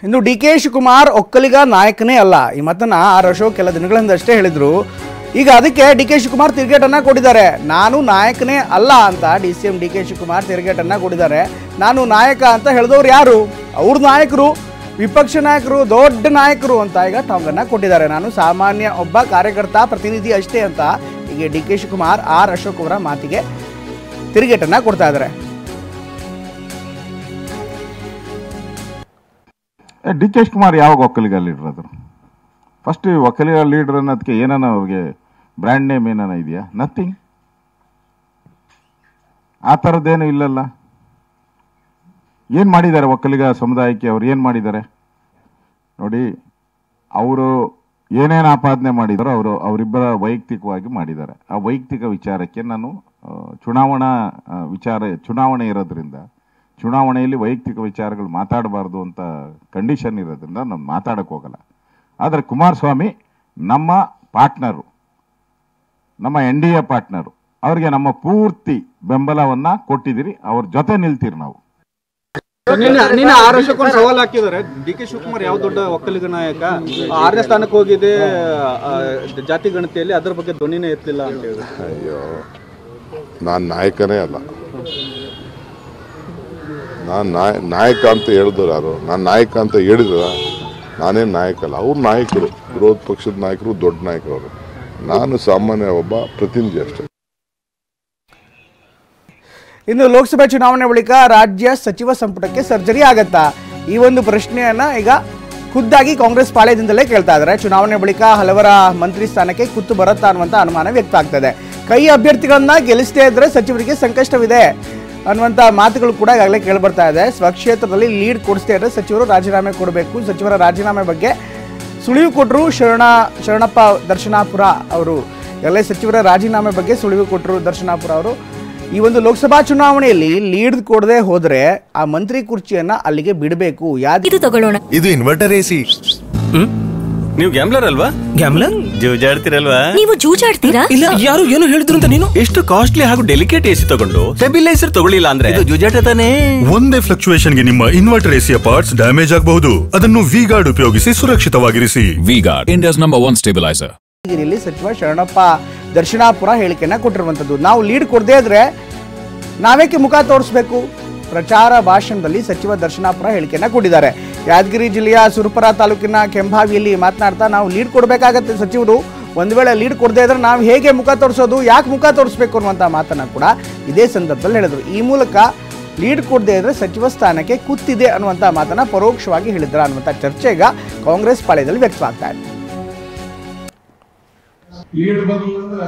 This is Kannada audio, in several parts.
ಇನ್ನು ಡಿ ಕೆ ಶಿವಕುಮಾರ್ ಒಕ್ಕಲಿಗ ನಾಯಕನೇ ಅಲ್ಲ ಈ ಮಾತನ್ನ ಆರ್ ಅಶೋಕ್ ಕೆಲ ದಿನಗಳ ಹಿಂದಷ್ಟೇ ಹೇಳಿದ್ರು. ಈಗ ಅದಕ್ಕೆ ಡಿ ಕೆ ಶಿವಕುಮಾರ್ ತಿರುಗೇಟನ್ನ ಕೊಟ್ಟಿದ್ದಾರೆ. ನಾನು ನಾಯಕನೇ ಅಲ್ಲ ಅಂತ DCM ಡಿ ಕೆ ಶಿವಕುಮಾರ್ ತಿರುಗೇಟನ್ನ ಕೊಟ್ಟಿದ್ದಾರೆ. ನಾನು ನಾಯಕ ಅಂತ ಹೇಳಿದವ್ರು ಯಾರು? ಅವ್ರ ನಾಯಕರು, ವಿಪಕ್ಷ ನಾಯಕರು, ದೊಡ್ಡ ನಾಯಕರು ಅಂತ ಈಗ ಟಾಂಗನ್ನ ಕೊಟ್ಟಿದ್ದಾರೆ. ನಾನು ಸಾಮಾನ್ಯ ಒಬ್ಬ ಕಾರ್ಯಕರ್ತ ಪ್ರತಿನಿಧಿ ಅಷ್ಟೇ ಅಂತ ಈಗ D K Shivakumar R Ashok ಅವರ ಮಾತಿಗೆ ತಿರುಗೇಟನ್ನ ಕೊಡ್ತಾ ಇದ್ದಾರೆ. ಡಿ ಕೆ ಶಿವಕುಮಾರ್ ಯಾವಾಗ ಒಕ್ಕಲಿಗ ಲೀಡರ್ ಆದರು? ಫಸ್ಟ್ ಒಕ್ಕಲಿಗ ಲೀಡರ್ ಅನ್ನೋದಕ್ಕೆ ಏನಾನ ಅವ್ರಿಗೆ ಬ್ರ್ಯಾಂಡ್ ನೇಮ್ ಏನಾನ ಇದೆಯಾ? ನಥಿಂಗ್. ಆ ಥರದ್ದೇನು ಇಲ್ಲಲ್ಲ. ಏನು ಮಾಡಿದ್ದಾರೆ ಒಕ್ಕಲಿಗ ಸಮುದಾಯಕ್ಕೆ? ಅವ್ರು ಏನು ಮಾಡಿದ್ದಾರೆ ನೋಡಿ. ಅವರು ಏನೇನು ಆಪಾದನೆ ಮಾಡಿದಾರೋ ಅವರಿಬ್ಬರ ವೈಯಕ್ತಿಕವಾಗಿ ಮಾಡಿದ್ದಾರೆ. ಆ ವೈಯಕ್ತಿಕ ವಿಚಾರಕ್ಕೆ ನಾನು ಚುನಾವಣೆ ಇರೋದ್ರಿಂದ ಚುನಾವಣೆಯಲ್ಲಿ ವೈಯಕ್ತಿಕ ವಿಚಾರಗಳು ಮಾತಾಡಬಾರ್ದು ಅಂತ ಕಂಡೀಷನ್ ಇರೋದ್ರಿಂದ ನಾನು ಮಾತಾಡಕ್ಕೆ ಹೋಗಲ್ಲ. ಆದರೆ ಕುಮಾರಸ್ವಾಮಿ ನಮ್ಮ ಪಾರ್ಟ್ನರು, ನಮ್ಮ NDA ಪಾರ್ಟ್ನರು, ಅವರಿಗೆ ನಮ್ಮ ಪೂರ್ತಿ ಬೆಂಬಲವನ್ನ ಕೊಟ್ಟಿದ್ದೀರಿ. ಅವ್ರ ಜೊತೆ ನಿಲ್ತೀರಿ ನಾವು. ಆರ್ ಅಶೋಕ್ ಸವಾಲ್ ಹಾಕಿದ್ದಾರೆ. ಡಿ ಕೆ ಶಿವಕುಮಾರ್ ಯಾವ ದೊಡ್ಡ ಒಕ್ಕಲಿಗ ನಾಯಕ, 6ನೇ ಸ್ಥಾನಕ್ಕೆ ಹೋಗಿದೆ ಜಾತಿ ಗಣತಿಯಲ್ಲಿ, ಅದ್ರ ಬಗ್ಗೆ ಧ್ವನಿನೇ ಎತ್ತಲಿಲ್ಲ ಅಂತ ಹೇಳಿದ್ರು. ಅಯ್ಯೋ, ನಾನು ನಾಯಕನೇ ಅಲ್ಲ. ನಾನು ನಾಯಕ ಅಂತ ಹೇಳಿದ್ರು ಯಾರು? ನಾನು ನಾಯಕ ಅಂತ ಹೇಳಿದ್ರ? ನಾನೇನು ನಾಯಕ ಅಲ್ಲ. ಅವ್ರು ನಾಯಕರು, ವಿರೋಧ ಪಕ್ಷದ ನಾಯಕರು, ದೊಡ್ಡ ನಾಯಕರು ಅವರು. ನಾನು ಸಾಮಾನ್ಯ ಒಬ್ಬ ಪ್ರತಿನಿಧಿ ಅಷ್ಟೇ. ಇನ್ನು ಲೋಕಸಭೆ ಚುನಾವಣೆ ಬಳಿಕ ರಾಜ್ಯ ಸಚಿವ ಸಂಪುಟಕ್ಕೆ ಸರ್ಜರಿ ಆಗತ್ತಾ? ಈ ಒಂದು ಪ್ರಶ್ನೆಯನ್ನ ಈಗ ಖುದ್ದಾಗಿ ಕಾಂಗ್ರೆಸ್ ಪಾಳ್ಯದಿಂದಲೇ ಕೇಳ್ತಾ ಇದ್ದಾರೆ. ಚುನಾವಣೆ ಬಳಿಕ ಹಲವರ ಮಂತ್ರಿ ಸ್ಥಾನಕ್ಕೆ ಕುತ್ತು ಬರುತ್ತಾ ಅನ್ನುವಂಥ ಅನುಮಾನ ವ್ಯಕ್ತ ಆಗ್ತದೆ. ಕೈ ಅಭ್ಯರ್ಥಿಗಳನ್ನ ಗೆಲ್ಲಿಸದೇ ಇದ್ರೆ ಸಚಿವರಿಗೆ ಸಂಕಷ್ಟವಿದೆ ಅನ್ನುವಂಥ ಮಾತುಗಳು ಕೂಡ ಈಗಾಗಲೇ ಕೇಳಿಬರ್ತಾ ಇದೆ. ಸ್ವಕ್ಷೇತ್ರದಲ್ಲಿ ಲೀಡ್ ಕೊಡಿಸದೇ ಇದ್ರೆ ಸಚಿವರು ರಾಜೀನಾಮೆ ಕೊಡಬೇಕು. ಸಚಿವರ ರಾಜೀನಾಮೆ ಬಗ್ಗೆ ಸುಳಿವು ಕೊಟ್ಟರು ಶರಣಪ್ಪ ದರ್ಶನಾಪುರ ಅವರು. ಎಲ್ಲ ಸಚಿವರ ರಾಜೀನಾಮೆ ಬಗ್ಗೆ ಸುಳಿವು ಕೊಟ್ಟರು ದರ್ಶನಾಪುರ ಅವರು. ಈ ಒಂದು ಲೋಕಸಭಾ ಚುನಾವಣೆಯಲ್ಲಿ ಲೀಡ್ ಕೊಡದೆ ಹೋದ್ರೆ ಆ ಮಂತ್ರಿ ಕುರ್ಚಿಯನ್ನ ಅಲ್ಲಿಗೆ ಬಿಡಬೇಕು. ಇದು ತಗೊಳ್ಳೋಣ. ಇದು ಇನ್ವರ್ಟರ್ AC. ನೀವು ಗ್ಯಾಮ್ಲರ್ ಅಲ್ವಾ? ಗ್ಯಾಮ್ಲರ್? ಜೂಜಾಡ್ತಿರಲ್ವಾ? ನೀವು ಜೂಜಾಡ್ತೀರಾ? ಇಲ್ಲ, ಯಾರು ಏನು ಹೇಳಿದ್ರು ಅಂತ ನೀನು? ಎಷ್ಟು ಕಾಸ್ಟ್ಲಿ ಹಾಗೂ ಡೆಲಿಕೇಟ್ AC ತಗೊಂಡು ಸ್ಟೆಬಿಲೈಸರ್ ತಗೊಳ್ಳಿಲ್ಲ ಅಂದ್ರೆ ಇದು ಜೂಜಾಟ ತಾನೇ. ಒಂದೇ ಫ್ಲಕ್ಚುಯೇಷನ್ ಗೆ ನಿಮ್ಮ ಇನ್ವರ್ಟರ್ AC ಪಾರ್ಟ್ಸ್ ಡ್ಯಾಮೇಜ್ ಆಗಬಹುದು. ಅದನ್ನು V-Guard ಉಪಯೋಗಿಸಿ ಸುರಕ್ಷಿತವಾಗಿರಿಸಿ. V-Guard, India's #1 stabiliser. ಇಲ್ಲಿ ಸಚಿವ ಶರಣಪ್ಪ ದರ್ಶನಾಪುರ ಹೇಳಿಕೆಯನ್ನ ಕೊಟ್ಟಿರುವಂತದ್ದು. ನಾವು ಲೀಡ್ ಕೊಡದೇ ಇದ್ರೆ ನಾವೇಕೆ ಮುಖ ತೋರಿಸಬೇಕು? ಪ್ರಚಾರ ಭಾಷಣದಲ್ಲಿ ಸಚಿವ ದರ್ಶನಾಪುರ ಹೇಳಿಕೆಯನ್ನ ಕೊಟ್ಟಿದ್ದಾರೆ. ಯಾದಗಿರಿ ಜಿಲ್ಲೆಯ ಸುರಪುರ ತಾಲೂಕಿನ ಕೆಂಭಾವಿಯಲ್ಲಿ ಮಾತನಾಡ್ತಾ, ನಾವು ಲೀಡ್ ಕೊಡಬೇಕಾಗತ್ತೆ ಸಚಿವರು. ಒಂದು ವೇಳೆ ಲೀಡ್ ಕೊಡದೇ ಇದ್ರೆ ನಾವು ಹೇಗೆ ಮುಖ ತೋರಿಸೋದು, ಯಾಕೆ ಮುಖ ತೋರಿಸ್ಬೇಕು ಅನ್ನುವಂಥ ಮಾತನ್ನ ಕೂಡ ಇದೇ ಸಂದರ್ಭದಲ್ಲಿ ಹೇಳಿದ್ರು. ಈ ಮೂಲಕ ಲೀಡ್ ಕೊಡದೇ ಇದ್ರೆ ಸಚಿವ ಸ್ಥಾನಕ್ಕೆ ಕುತ್ತಿದೆ ಅನ್ನುವಂಥ ಮಾತನ್ನ ಪರೋಕ್ಷವಾಗಿ ಹೇಳಿದ್ರ ಅನ್ನುವಂಥ ಚರ್ಚೆ ಈಗ ಕಾಂಗ್ರೆಸ್ ಪಾಳ್ಯದಲ್ಲಿ ವ್ಯಕ್ತವಾಗ್ತಾ ಇದೆ. ಲೀಡ್ ಬದಲಂದ್ರೆ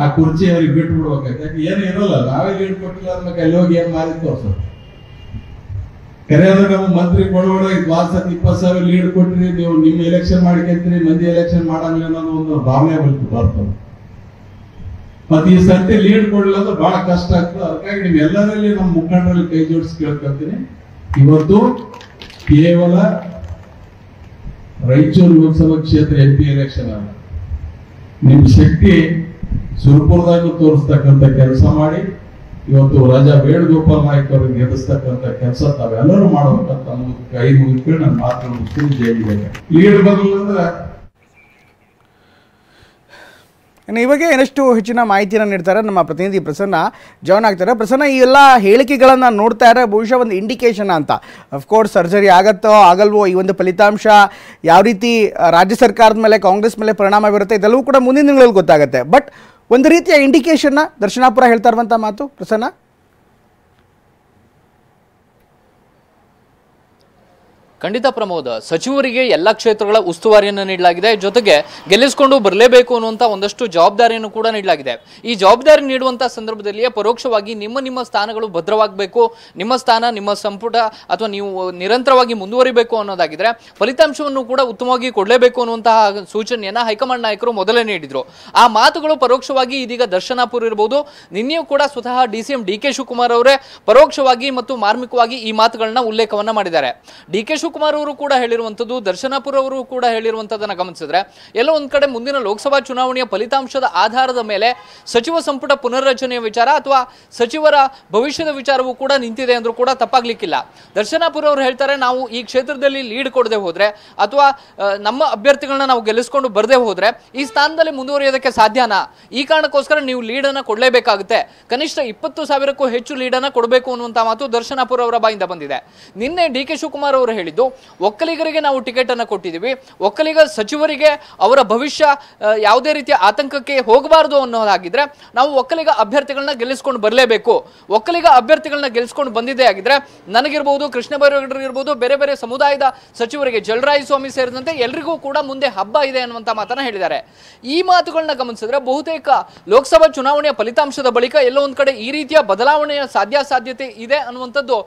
ಆ ಕುರ್ಚಿ ಅವ್ರಿಗೆ ಬಿಟ್ಟು ಬಿಡ್ಬೇಕಾಯ್ತು. ಯಾಕೆ ಏನು ಇರಲ್ಲ, ನಾವೇ ಲೀಡ್ ಕೊಟ್ಟಿಲ್ಲ ಅಂದ್ಮೇಲೆ ಅಲ್ಲಿ ಹೋಗಿ ಏನ್ ಮಾರಿ ತೋರ್ಸೋದು? ಕರೆಯೋದು ನಮ್ಮ ಮಂತ್ರಿ ಕೊಡೋಣ, 20,000 ಲೀಡ್ ಕೊಟ್ರಿ, ನೀವು ನಿಮ್ಮ ಎಲೆಕ್ಷನ್ ಮಾಡ್ಕೊಂತೀರಿ, ಮಂದಿ ಎಲೆಕ್ಷನ್ ಮಾಡಂಗಿಲ್ಲ ಅನ್ನೋದು ಒಂದು ಭಾವನೆ ಬರ್ತದೆ. ಮತ್ತೆ ಈ ಸರ್ತಿ ಲೀಡ್ ಕೊಡಲಿಲ್ಲ ಅಂದ್ರೆ ಬಹಳ ಕಷ್ಟ ಆಗ್ತದೆ. ಅದಕ್ಕಾಗಿ ನಿಮ್ ಎಲ್ಲರಲ್ಲಿ ನಮ್ಮ ಮುಖಂಡರಲ್ಲಿ ಕೈ ಜೋಡಿಸಿ ಕೇಳ್ಕೊಳ್ತೀನಿ, ಇವತ್ತು ಕೇವಲ ರಾಯಚೂರು ಲೋಕಸಭಾ ಕ್ಷೇತ್ರ MP ಎಲೆಕ್ಷನ್ ಅಲ್ಲ, ನಿಮ್ ಶಕ್ತಿ ಸುರಪುರದಾಗ ತೋರಿಸ್ತಕ್ಕಂಥ ಕೆಲಸ ಮಾಡಿ ಇವತ್ತು ರಾಜಾ ವೇಣುಗೋಪಾಲ್ ನಾಯ್ಕ ಅವ್ರಿಗೆ ಗೆಲ್ಲಿಸ್ತಕ್ಕಂಥ ಕೆಲಸ ತಾವೆಲ್ಲರೂ ಮಾಡಬೇಕಂತ ಕೈ ಮುಗಿದ್ಕೊಂಡು ನನ್ನ ಮಾತು ಮುಗಿಸ್ತೀನಿ. ಜೈಲಿಗೆ ಲೀಡ್ ಬದಲಂದ್ರೆ ಇವಾಗ ಏನಷ್ಟು ಹೆಚ್ಚಿನ ಮಾಹಿತಿಯನ್ನು ನೀಡ್ತಾರೆ ನಮ್ಮ ಪ್ರತಿನಿಧಿ ಪ್ರಸನ್ನ ಜಾಯ್ನ್ ಆಗ್ತಾರೆ. ಪ್ರಸನ್ನ, ಈ ಎಲ್ಲ ಹೇಳಿಕೆಗಳನ್ನು ನೋಡ್ತಾ ಇದ್ರೆ ಬಹುಶಃ ಒಂದು ಇಂಡಿಕೇಶನ್ ಅಂತ. ಅಫ್ಕೋರ್ಸ್ ಸರ್ಜರಿ ಆಗತ್ತೋ ಆಗಲ್ವೋ, ಈ ಒಂದು ಫಲಿತಾಂಶ ಯಾವ ರೀತಿ ರಾಜ್ಯ ಸರ್ಕಾರದ ಮೇಲೆ, ಕಾಂಗ್ರೆಸ್ ಮೇಲೆ ಪರಿಣಾಮ ಬೀರುತ್ತೆ, ಇದೆಲ್ಲವೂ ಕೂಡ ಮುಂದಿನ ದಿನಗಳಲ್ಲಿ ಗೊತ್ತಾಗುತ್ತೆ. ಬಟ್ ಒಂದು ರೀತಿಯ ಇಂಡಿಕೇಶನ್ನ ದರ್ಶನಾಪುರ ಹೇಳ್ತಾ ಇರುವಂಥ ಮಾತು ಪ್ರಸನ್ನ. ಖಂಡಿತ ಪ್ರಮೋದ್, ಸಚಿವರಿಗೆ ಎಲ್ಲ ಕ್ಷೇತ್ರಗಳ ಉಸ್ತುವಾರಿಯನ್ನು ನೀಡಲಾಗಿದೆ. ಜೊತೆಗೆ ಗೆಲ್ಲಿಸಿಕೊಂಡು ಬರಲೇಬೇಕು ಅನ್ನುವಂಥ ಒಂದಷ್ಟು ಜವಾಬ್ದಾರಿಯನ್ನು ಕೂಡ ನೀಡಲಾಗಿದೆ. ಈ ಜವಾಬ್ದಾರಿ ನೀಡುವಂಥ ಸಂದರ್ಭದಲ್ಲಿಯೇ ಪರೋಕ್ಷವಾಗಿ ನಿಮ್ಮ ಸ್ಥಾನಗಳು ಭದ್ರವಾಗಬೇಕು, ನಿಮ್ಮ ಸ್ಥಾನ, ನಿಮ್ಮ ಸಂಪುಟ ಅಥವಾ ನೀವು ನಿರಂತರವಾಗಿ ಮುಂದುವರಿಬೇಕು ಅನ್ನೋದಾಗಿದ್ರೆ ಫಲಿತಾಂಶವನ್ನು ಕೂಡ ಉತ್ತಮವಾಗಿ ಕೊಡಲೇಬೇಕು ಅನ್ನುವಂತಹ ಸೂಚನೆಯನ್ನ ಹೈಕಮಾಂಡ್ ನಾಯಕರು ಮೊದಲೇ ನೀಡಿದ್ರು. ಆ ಮಾತುಗಳು ಪರೋಕ್ಷವಾಗಿ ಇದೀಗ ದರ್ಶನಾಪುರ ಇರಬಹುದು, ನಿನ್ನೆಯೂ ಕೂಡ ಸ್ವತಃ DCM ಡಿ ಕೆ ಶಿವಕುಮಾರ್ ಅವರೇ ಪರೋಕ್ಷವಾಗಿ ಮತ್ತು ಮಾರ್ಮಿಕವಾಗಿ ಈ ಮಾತುಗಳನ್ನ ಉಲ್ಲೇಖವನ್ನ ಮಾಡಿದ್ದಾರೆ. ಡಿ ಕೆ ಶಿವಕುಮಾರ್ ಅವರು ಕೂಡ ಹೇಳಿರುವಂತದ್ದು, ದರ್ಶನಾಪುರ ಅವರು ಕೂಡ ಹೇಳಿರುವಂತದನ್ನ ಗಮನಿಸಿದ್ರೆ ಎಲ್ಲೋ ಒಂದ್ ಕಡೆ ಮುಂದಿನ ಲೋಕಸಭಾ ಚುನಾವಣೆಯ ಫಲಿತಾಂಶದ ಆಧಾರದ ಮೇಲೆ ಸಚಿವ ಸಂಪುಟ ಪುನರ್ರಚನೆಯ ವಿಚಾರ ಅಥವಾ ಸಚಿವರ ಭವಿಷ್ಯದ ವಿಚಾರವೂ ಕೂಡ ನಿಂತಿದೆ ಅಂದ್ರೂ ಕೂಡ ತಪ್ಪಾಗ್ಲಿಕ್ಕಿಲ್ಲ. ದರ್ಶನಾಪುರ ಅವರು ಹೇಳ್ತಾರೆ, ನಾವು ಈ ಕ್ಷೇತ್ರದಲ್ಲಿ ಲೀಡ್ ಕೊಡದೆ ಹೋದ್ರೆ ಅಥವಾ ನಮ್ಮ ಅಭ್ಯರ್ಥಿಗಳನ್ನ ನಾವು ಗೆಲ್ಲಿಸ್ಕೊಂಡು ಬರದೆ ಹೋದ್ರೆ ಈ ಸ್ಥಾನದಲ್ಲಿ ಮುಂದುವರಿಯೋದಕ್ಕೆ ಸಾಧ್ಯನಾ? ಈ ಕಾರಣಕ್ಕೋಸ್ಕರ ನೀವು ಲೀಡ್ ಅನ್ನ ಕೊಡಲೇಬೇಕಾಗುತ್ತೆ, ಕನಿಷ್ಠ 20,000ಕ್ಕೂ ಹೆಚ್ಚು ಲೀಡ್ ಅನ್ನ ಕೊಡಬೇಕು ಅನ್ನುವಂತ ಮಾತು ದರ್ಶನಾಪುರ ಅವರ ಬಾಯಿಂದ ಬಂದಿದೆ. ನಿನ್ನೆ ಡಿ ಕೆ ಶಿವಕುಮಾರ್ ಅವರು ಹೇಳಿದ್ದು, ಒಕ್ಕಲಿಗರಿಗೆ ನಾವು ಟಿಕೆಟ್ ಅನ್ನ ಕೊಟ್ಟಿದ್ದೀವಿ, ಒಕ್ಕಲಿಗ ಸಚಿವರಿಗೆ ಅವರ ಭವಿಷ್ಯ ಯಾವುದೇ ರೀತಿಯ ಆತಂಕಕ್ಕೆ ಹೋಗಬಾರದು ಅನ್ನೋದಾಗಿದ್ರೆ ನಾವು ಒಕ್ಕಲಿಗ ಅಭ್ಯರ್ಥಿಗಳನ್ನ ಗೆಲ್ಲಿಸ್ಕೊಂಡು ಬರಲೇಬೇಕು. ಒಕ್ಕಲಿಗ ಅಭ್ಯರ್ಥಿಗಳನ್ನ ಗೆಲ್ಲಿಸ್ಕೊಂಡು ಬಂದಿದ್ದೇ ಆಗಿದ್ರೆ ನನಗಿರ್ಬೋದು, ಕೃಷ್ಣ ಬೈರೇಗೌಡರು ಇರ್ಬೋದು, ಬೇರೆ ಬೇರೆ ಸಮುದಾಯದ ಸಚಿವರಿಗೆ ಜಲರಾಯ ಸ್ವಾಮಿ ಸೇರಿದಂತೆ ಎಲ್ರಿಗೂ ಕೂಡ ಮುಂದೆ ಹಬ್ಬ ಇದೆ ಅನ್ನುವಂತ ಮಾತನ್ನ ಹೇಳಿದ್ದಾರೆ. ಈ ಮಾತುಗಳನ್ನ ಗಮನಿಸಿದ್ರೆ ಬಹುತೇಕ ಲೋಕಸಭಾ ಚುನಾವಣೆಯ ಫಲಿತಾಂಶದ ಬಳಿಕ ಎಲ್ಲೋ ಒಂದ್ ಕಡೆ ಈ ರೀತಿಯ ಬದಲಾವಣೆಯ ಸಾಧ್ಯತೆ ಇದೆ ಅನ್ನುವಂಥದ್ದು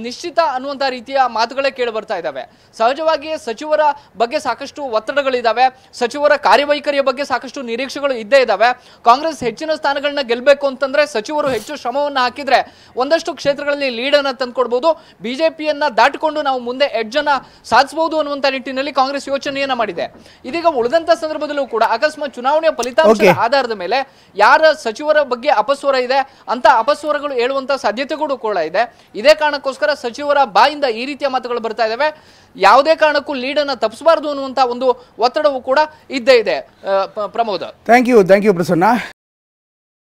ನಿಶ್ಚಿತ ಅನ್ನುವಂತ ರೀತಿಯ ಮಾತುಗಳೇ ಕೇಳಿ ಬರ್ತಾ ಇದ್ದಾವೆ. ಸಹಜವಾಗಿಯೇ ಸಚಿವರ ಬಗ್ಗೆ ಸಾಕಷ್ಟು ಒತ್ತಡಗಳಿದ್ದಾವೆ, ಸಚಿವರ ಕಾರ್ಯವೈಖರಿಯ ಬಗ್ಗೆ ಸಾಕಷ್ಟು ನಿರೀಕ್ಷೆಗಳು ಇದ್ದೇ ಇದ್ದಾವೆ. ಕಾಂಗ್ರೆಸ್ ಹೆಚ್ಚಿನ ಸ್ಥಾನಗಳನ್ನ ಗೆಲ್ಲಬೇಕು ಅಂತಂದ್ರೆ ಸಚಿವರು ಹೆಚ್ಚು ಶ್ರಮವನ್ನ ಹಾಕಿದ್ರೆ ಒಂದಷ್ಟು ಕ್ಷೇತ್ರಗಳಲ್ಲಿ ಲೀಡ್ ಅನ್ನ ತಂದ್ಕೊಡ್ಬಹುದು, ಬಿಜೆಪಿಯನ್ನ ದಾಟಿಕೊಂಡು ನಾವು ಮುಂದೆ ಎಡ್ಜ್ ಅನ್ನ ಸಾಧಿಸಬಹುದು ಅನ್ನುವಂತ ನಿಟ್ಟಿನಲ್ಲಿ ಕಾಂಗ್ರೆಸ್ ಯೋಚನೆಯನ್ನ ಮಾಡಿದೆ. ಇದೀಗ ಉಳಿದಂತ ಸಂದರ್ಭದಲ್ಲೂ ಕೂಡ ಅಕಸ್ಮಾತ್ ಚುನಾವಣೆಯ ಫಲಿತಾಂಶದ ಆಧಾರದ ಮೇಲೆ ಯಾರ ಸಚಿವರ ಬಗ್ಗೆ ಅಪಸ್ವರ ಇದೆ ಅಂತ ಅಪಸ್ವರಗಳು ಹೇಳುವಂತ ಸಾಧ್ಯತೆಗಳು ಕೂಡ ಇದೆ. ಇದೇ ಕಾರಣಕ್ಕೋಸ್ಕರ ಸಚಿವರ ಬಾಯಿಂದ ಈ ರೀತಿಯ ಮಾತುಗಳು ಬರ್ತಾ ಇದಾವೆ. ಯಾವುದೇ ಕಾರಣಕ್ಕೂ ಲೀಡ್ ಅನ್ನ ತಪ್ಪಿಸಬಾರದು ಅನ್ನುವಂತ ಒಂದು ಒತ್ತಡವೂ ಕೂಡ ಇದ್ದೇ ಇದೆ. Pramod, thank you Prasanna.